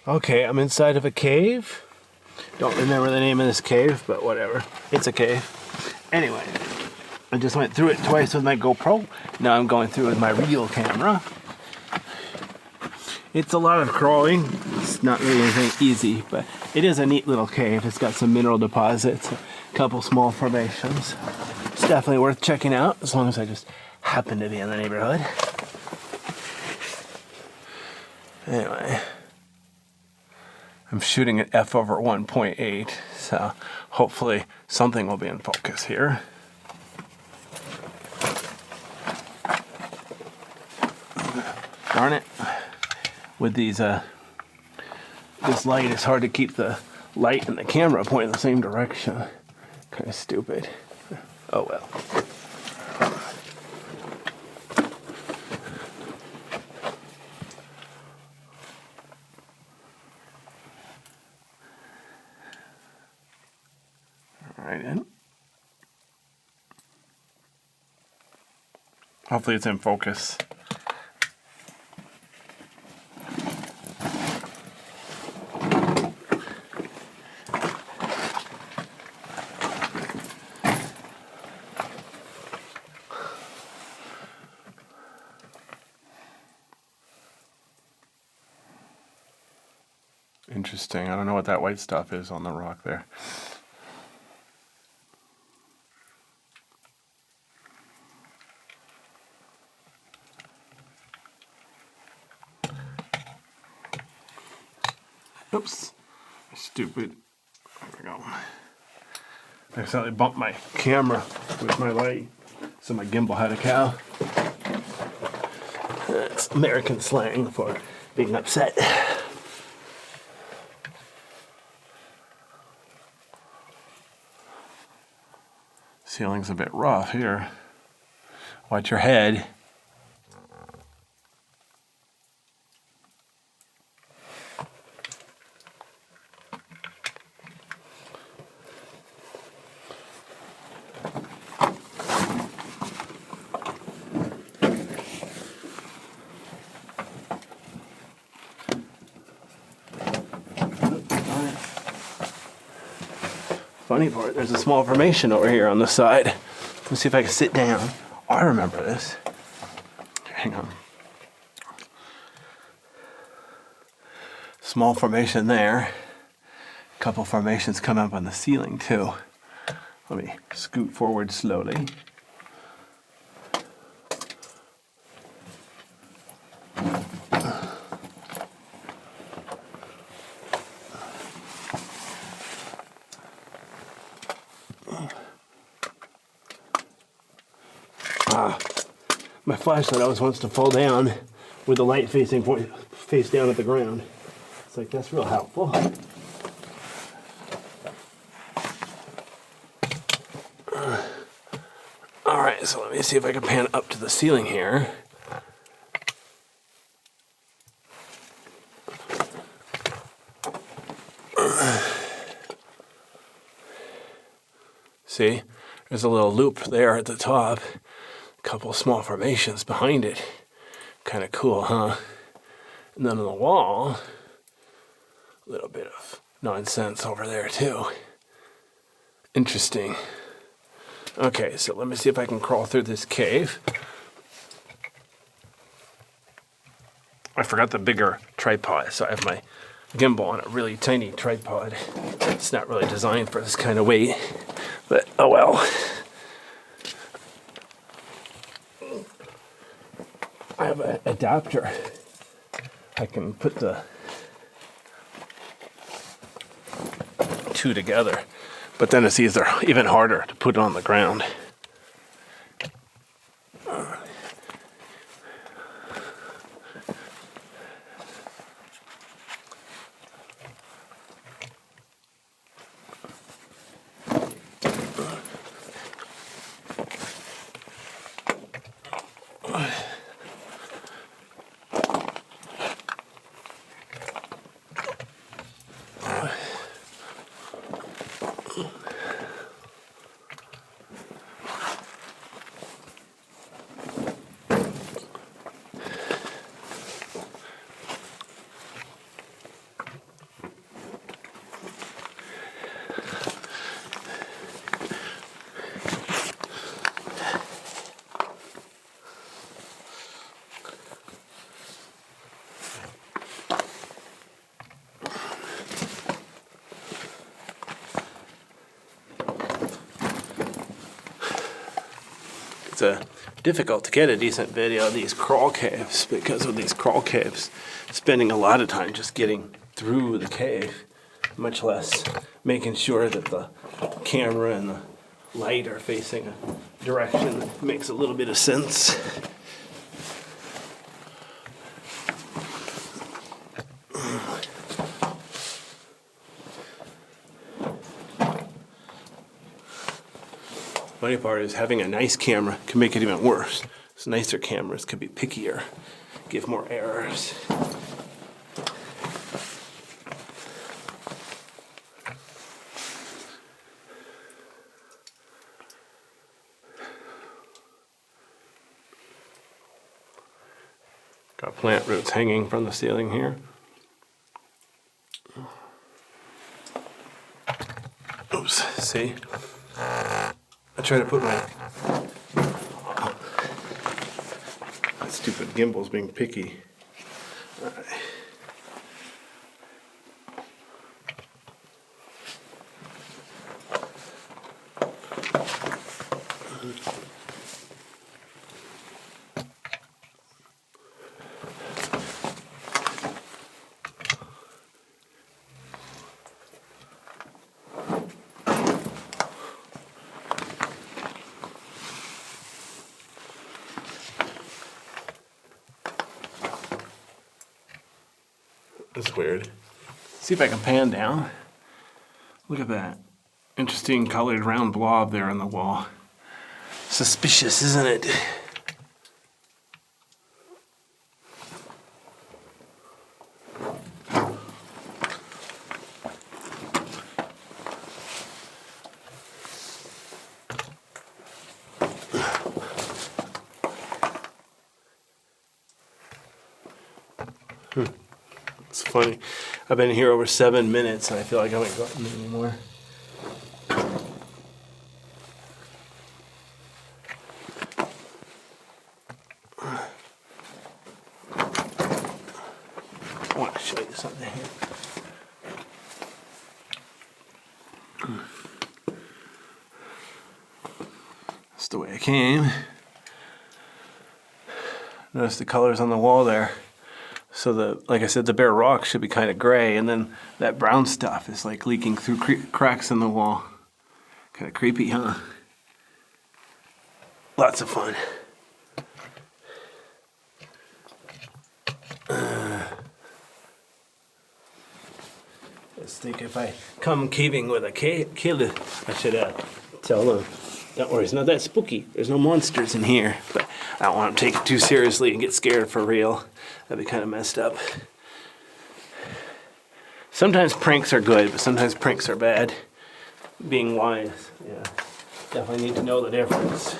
Okay, I'm inside of a cave. Don't remember the name of this cave, but whatever. It's a cave. Anyway, I just went through it twice with my GoPro. Now I'm going through with my real camera. It's a lot of crawling. It's not really anything easy, but it is a neat little cave. It's got some mineral deposits, a couple small formations. It's definitely worth checking out as long as I just happen to be in the neighborhood. Anyway, I'm shooting at f/1.8, so hopefully something will be in focus here. Darn it. With these, this light, it's hard to keep the light and the camera pointing the same direction. Kind of stupid. Oh well. Right in. Hopefully it's in focus. Interesting. I don't know what that white stuff is on the rock there. Oops. Stupid. There we go. I accidentally bumped my camera with my light, so my gimbal had a cow. That's American slang for being upset. Ceiling's a bit rough here. Watch your head. Funny part, there's a small formation over here on the side. Let's see if I can sit down. Oh, I remember this. Hang on. Small formation there. A couple formations come up on the ceiling too. Let me scoot forward slowly. My flashlight always wants to fall down with the light face down at the ground. It's like, that's real helpful. All right, so let me see if I can pan up to the ceiling here. See, there's a little loop there at the top. Couple small formations behind it. Kind of cool, huh? And then on the wall, a little bit of nonsense over there too. Interesting. Okay, so let me see if I can crawl through this cave. I forgot the bigger tripod, so I have my gimbal on a really tiny tripod. It's not really designed for this kind of weight, but oh well. I have an adapter. I can put the two together, but then it's even harder to put it on the ground. it's difficult to get a decent video of these crawl caves because of these crawl caves spending a lot of time just getting through the cave, much less making sure that the camera and the light are facing a direction that makes a little bit of sense. Funny part is having a nice camera can make it even worse. So nicer cameras could be pickier, give more errors. Got plant roots hanging from the ceiling here. Oops, see? I try to put my that stupid gimbal's being picky. All right. That's weird. See if I can pan down. Look at that. Interesting colored round blob there on the wall. Suspicious, isn't it? It's funny. I've been here over 7 minutes and I feel like I haven't gotten anymore. I want to show you something here. That's the way I came. Notice the colors on the wall there. So like I said, the bare rock should be kind of gray, and then that brown stuff is like leaking through cracks in the wall. Kind of creepy, huh? Lots of fun. Let's think if I come caving with a kid, I should tell them, don't worry, it's not that spooky. There's no monsters in here. But I don't want to take it too seriously and get scared for real. That'd be kind of messed up. Sometimes pranks are good, but sometimes pranks are bad. Being wise, yeah. Definitely need to know the difference.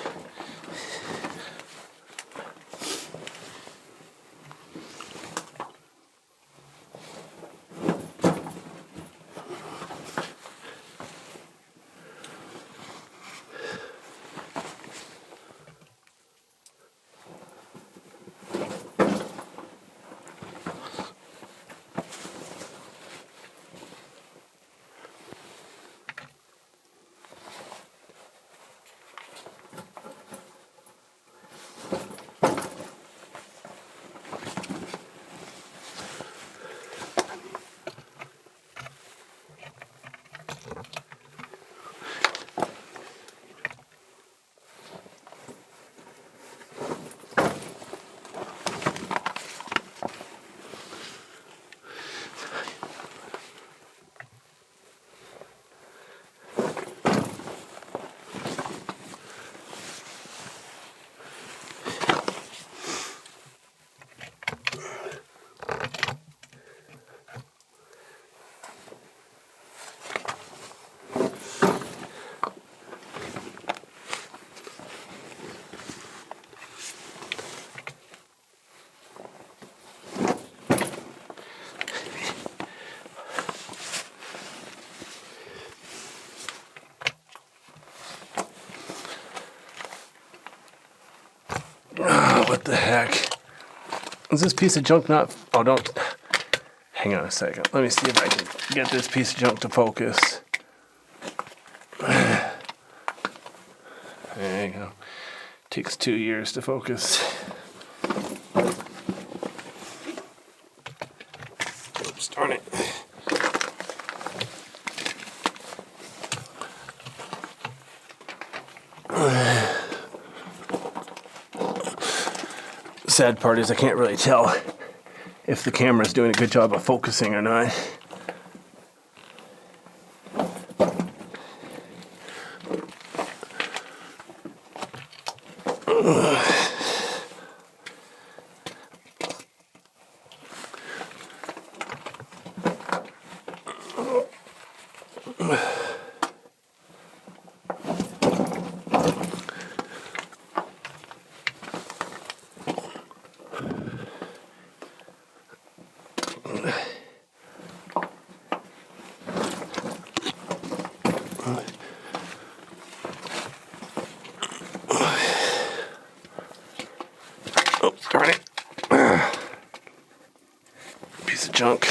What the heck? Is this piece of junk not... Oh, don't... Hang on a second. Let me see if I can get this piece of junk to focus. There you go. Takes 2 years to focus. Oops, darn it. Sad part is I can't really tell if the camera's doing a good job of focusing or not. Oh, darn it. Piece of junk.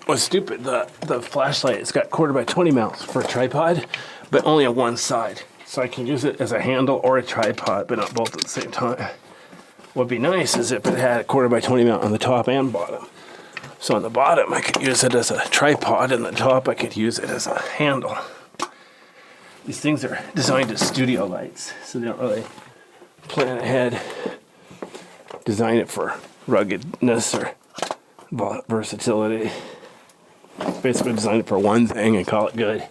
What's stupid, the flashlight, it's got 1/4 x 20 mils for a tripod, but only on one side. So I can use it as a handle or a tripod, but not both at the same time. What'd be nice is if it had a 1/4 x 20 mil on the top and bottom. So on the bottom, I could use it as a tripod, and the top, I could use it as a handle. These things are designed as studio lights, so they don't really plan ahead. Design it for ruggedness or versatility. Basically design it for one thing and call it good.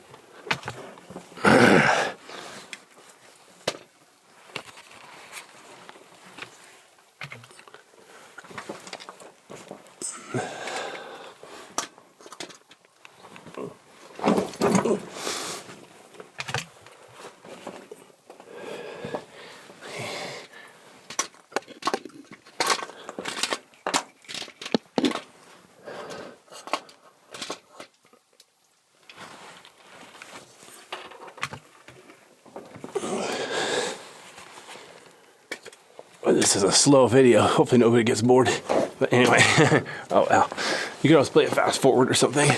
This is a slow video. Hopefully nobody gets bored. But anyway, oh well. You can always play it fast forward or something.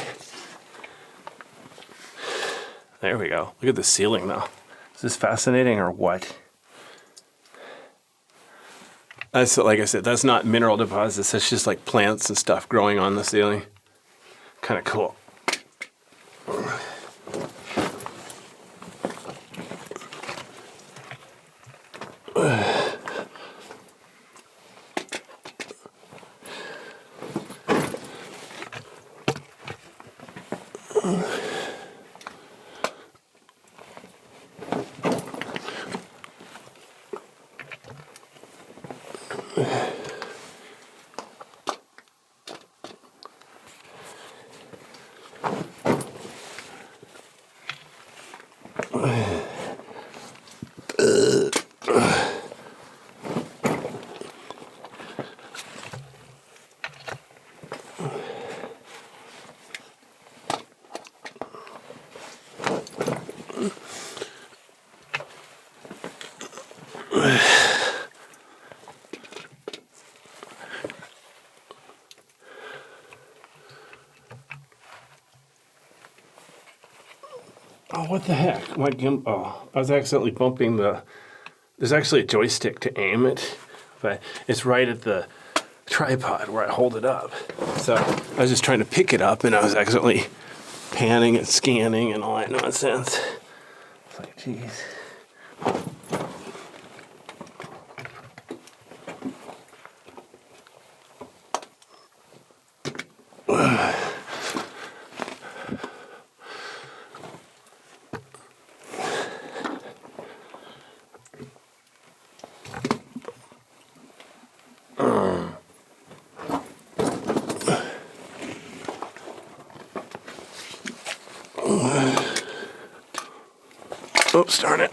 There we go. Look at the ceiling though. Is this fascinating or what? That's, like I said, that's not mineral deposits. That's just like plants and stuff growing on the ceiling. Kind of cool. Oh, what the heck? My oh, I was accidentally bumping the... There's actually a joystick to aim it, but it's right at the tripod where I hold it up. So I was just trying to pick it up, and I was accidentally panning and scanning and all that nonsense. It's like, geez. Oops, darn it.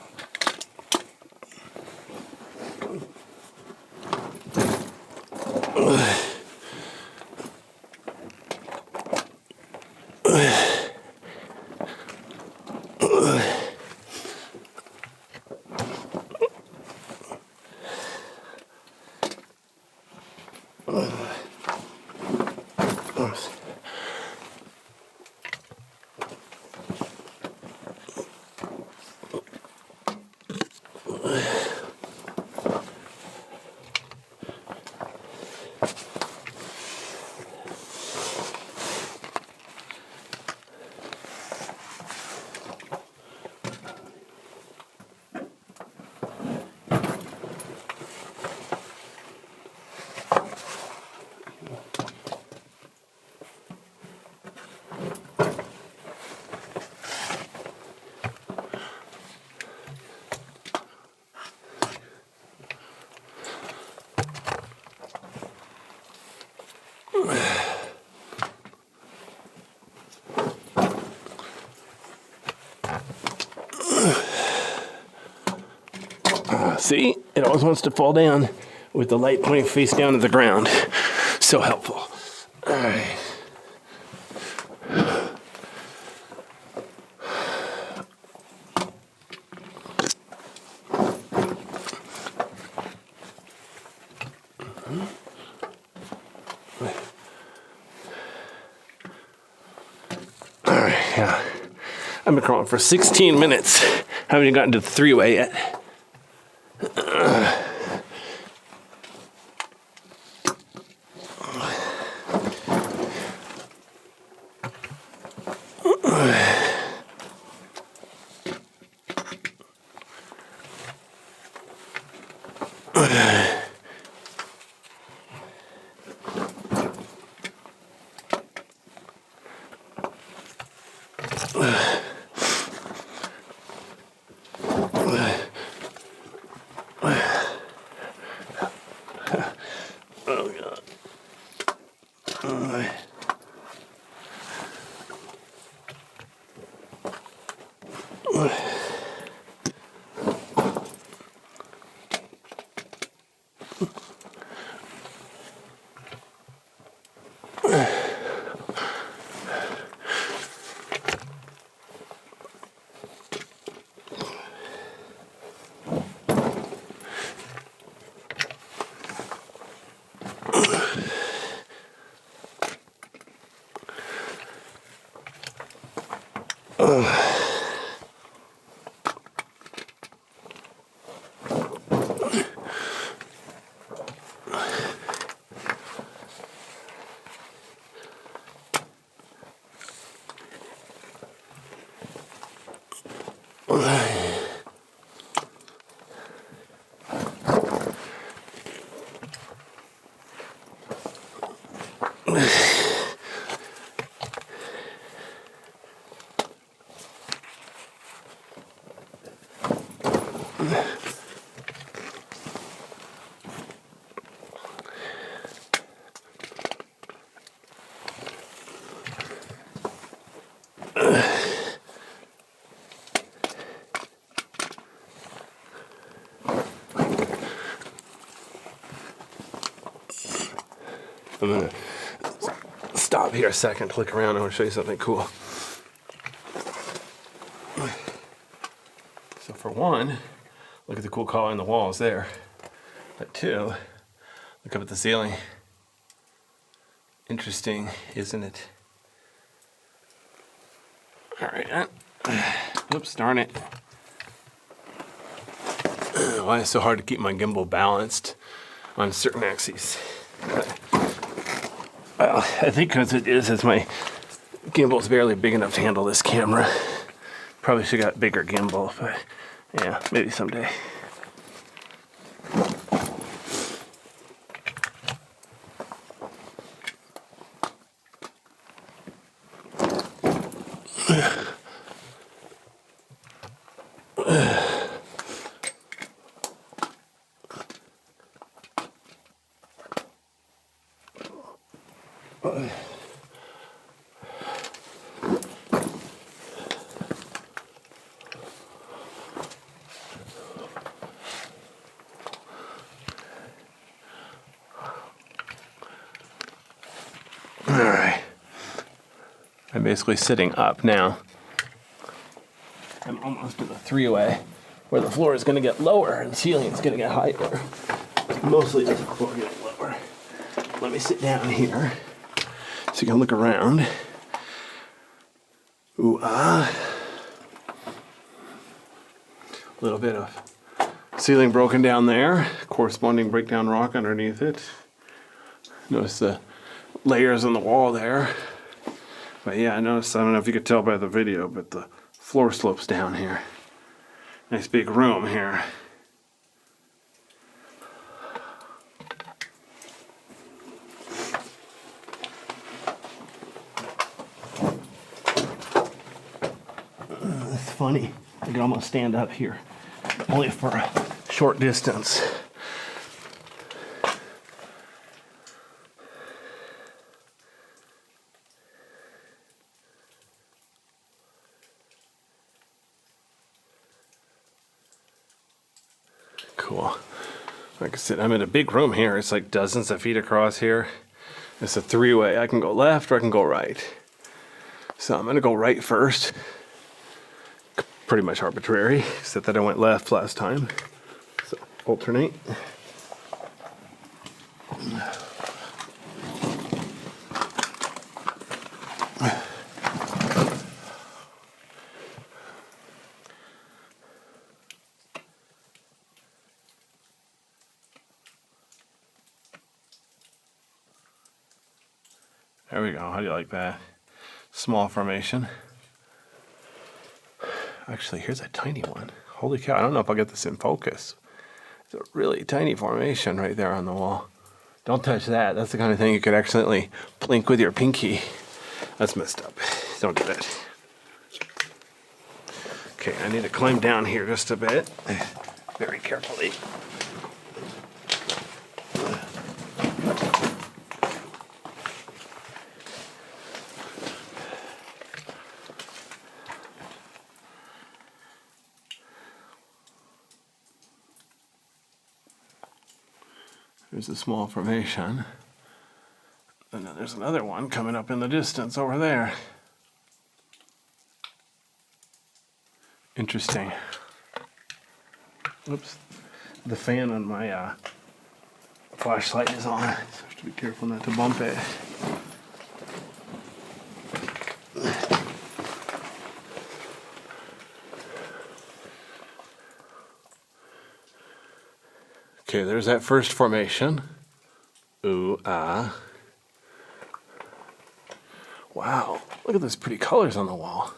See, it always wants to fall down with the light pointing face down at the ground. So helpful. All right. All right, yeah. I've been crawling for 16 minutes. Haven't even gotten to the three-way yet. Oh, God. I'm gonna stop here a second to look around. I want to show you something cool. So for one, look at the cool color on the walls there. But two, look up at the ceiling. Interesting, isn't it? All right. Oops, darn it. Why is it so hard to keep my gimbal balanced on certain axes? Well, I think because it is, as my gimbal's barely big enough to handle this camera. Probably should have got bigger gimbal, but yeah, maybe someday. All right. I'm basically sitting up now. I'm almost to the three-way where the floor is going to get lower and the ceiling is going to get higher. Mostly just the floor getting lower. Let me sit down here so you can look around. Ooh, a little bit of ceiling broken down there, corresponding breakdown rock underneath it. Notice the layers on the wall there. But yeah, I noticed, I don't know if you could tell by the video, but the floor slopes down here. Nice big room here. It's funny, I can almost stand up here, only for a short distance. cool. Like I said, I'm in a big room here. It's like dozens of feet across here. It's a three-way. I can go left or I can go right. So I'm gonna go right first. Pretty much arbitrary, except that I went left last time. So alternate. There we go. How do you like that? Small formation. Actually, here's a tiny one. Holy cow, I don't know if I'll get this in focus. It's a really tiny formation right there on the wall. Don't touch that. That's the kind of thing you could accidentally blink with your pinky. That's messed up. Don't do that. Okay, I need to climb down here just a bit. Very carefully. There's a small formation. And then there's another one coming up in the distance over there. Interesting. Oops. The fan on my flashlight is on, so I have to be careful not to bump it. Okay, there's that first formation. Ooh, ah. Wow, look at those pretty colors on the wall.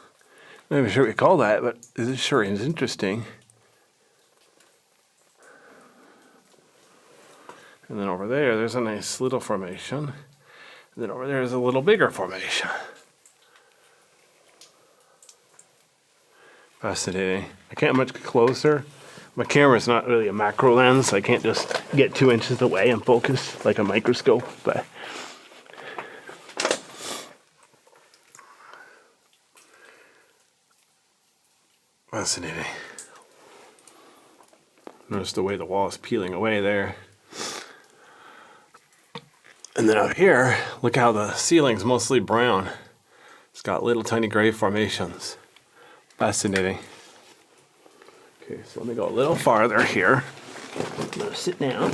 I'm not even sure what you call that, but this sure is interesting. And then over there, there's a nice little formation. And then over there is a little bigger formation. Fascinating. I can't much closer. My camera's not really a macro lens. I can't just get 2 inches away and focus like a microscope, but fascinating. Notice the way the wall is peeling away there. And then up here, look how the ceiling's mostly brown. It's got little tiny gray formations. Fascinating. Okay, so let me go a little farther here. I'm gonna sit down.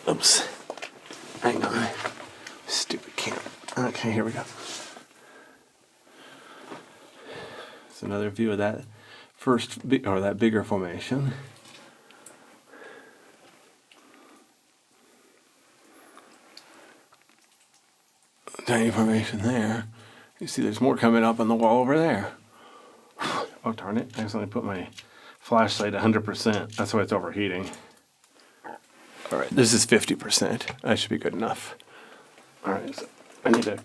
Oops. Hang on. Stupid camera. Okay, here we go. It's another view of that that bigger formation. Tiny formation there. You see there's more coming up on the wall over there. Oh, darn it. I accidentally put my flashlight 100%. That's why it's overheating. All right, this is 50%. That should be good enough. All right, so I need to,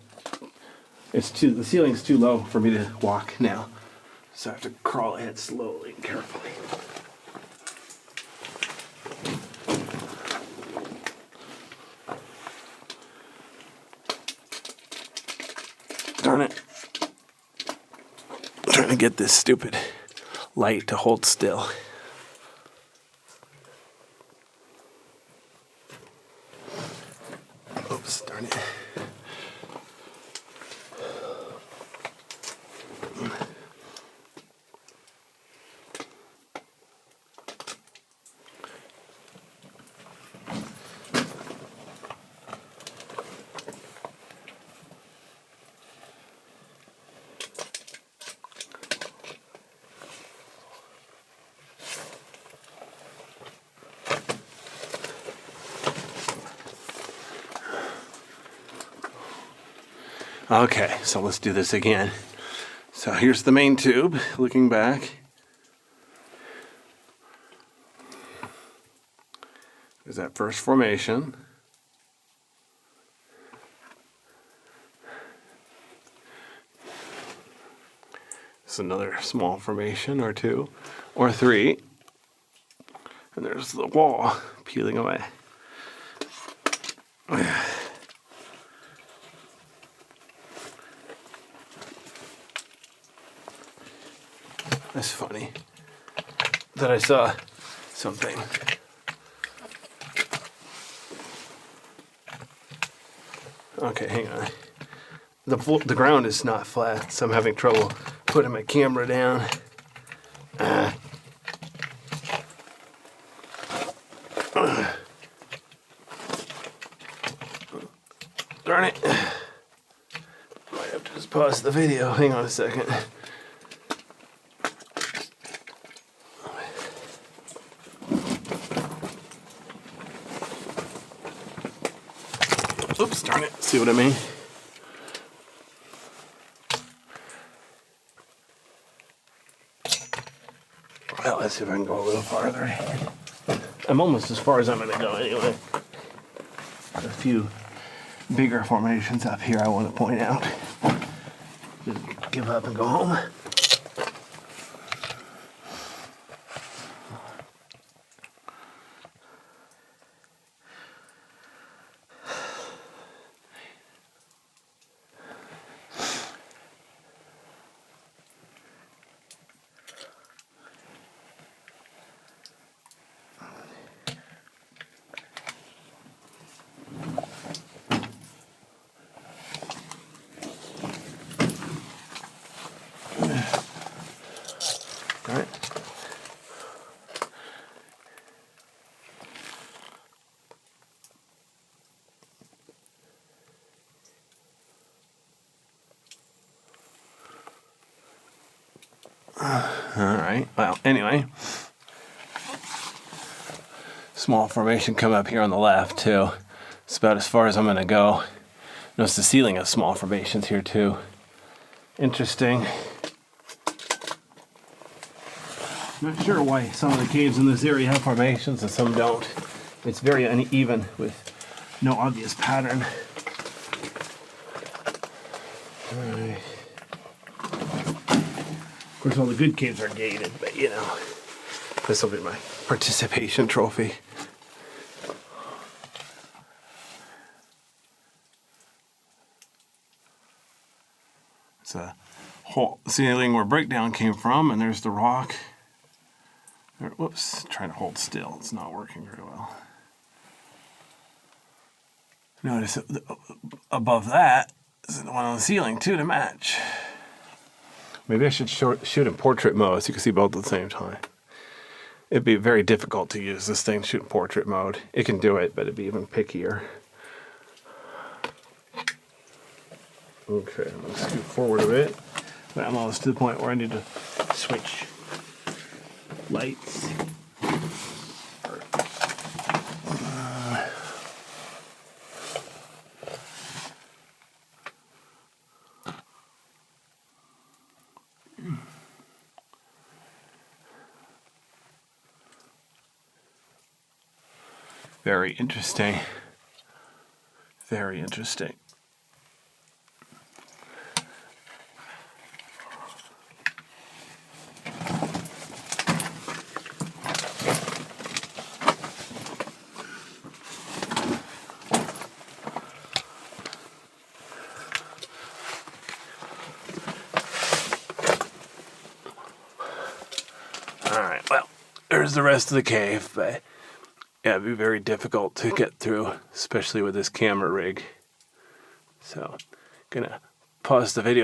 the ceiling's too low for me to walk now. So I have to crawl ahead slowly and carefully. Darn it. I'm trying to get this stupid light to hold still. Oops, darn it. Okay, so let's do this again. So here's the main tube, looking back. There's that first formation. There's another small formation or two, or three. And there's the wall peeling away. That's funny that I saw something Okay, hang on. The ground is not flat, so I'm having trouble putting my camera down. Darn it. Might have to just pause the video. Hang on a second. Oops, darn it. See what I mean? Well, let's see if I can go a little farther. I'm almost as far as I'm going to go anyway. A few bigger formations up here I want to point out. Just give up and go home. All right. All right. Well, anyway, small formation come up here on the left too. It's about as far as I'm going to go. Notice the ceiling has small formations here too. Interesting. Not sure why some of the caves in this area have formations and some don't. It's very uneven with no obvious pattern. All right. Of course, all the good caves are gated, but you know, this will be my participation trophy. It's a whole ceiling where breakdown came from, and there's the rock. Whoops, trying to hold still. It's not working very well. Notice above that is the one on the ceiling too to match. Maybe I should shoot in portrait mode so you can see both at the same time. It'd be very difficult to use this thing, shoot in portrait mode. It can do it, but it'd be even pickier. Okay, I'm gonna scoot forward a bit. But I'm almost to the point where I need to switch lights. Very interesting. Very interesting. All right, well, there's the rest of the cave, but yeah, it'd be very difficult to get through, especially with this camera rig. So, gonna pause the video.